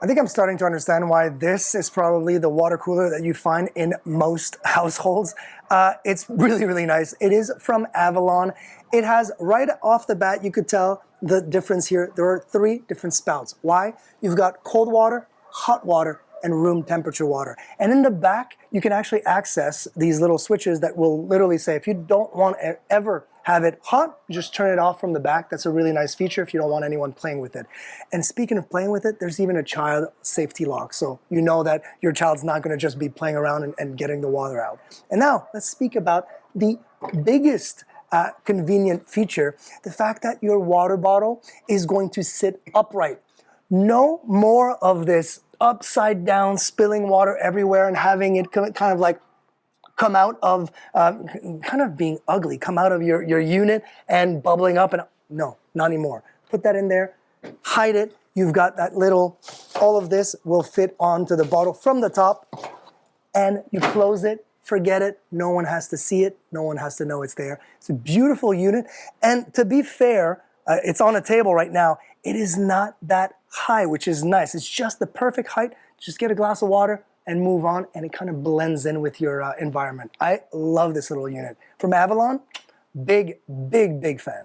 I think I'm starting to understand why this is probably the water cooler that you find in most households. It's really, really nice. It is from Avalon. It has, right off the bat, you could tell the difference here. There are 3 different spouts. Why? You've got cold water, hot water, and room temperature water. And in the back, you can actually access these little switches that will literally say, if you don't want to ever have it hot, just turn it off from the back. That's a really nice feature if you don't want anyone playing with it. And speaking of playing with it, there's even a child safety lock. So you know that your child's not gonna just be playing around and getting the water out. And now let's speak about the biggest convenient feature, the fact that your water bottle is going to sit upright. No more of this upside down spilling water everywhere and having it kind of like come out of, kind of being ugly, come out of your unit and bubbling up. And no, not anymore. Put that in there, hide it. You've got that little, all of this will fit onto the bottle from the top, and you close it, forget it. No one has to see it. No one has to know it's there. It's a beautiful unit. And to be fair, it's on a table right now. It is not that high, which is nice. It's just the perfect height. Just get a glass of water and move on, and it kind of blends in with your environment. I love this little unit. From Avalon, big, big, big fan.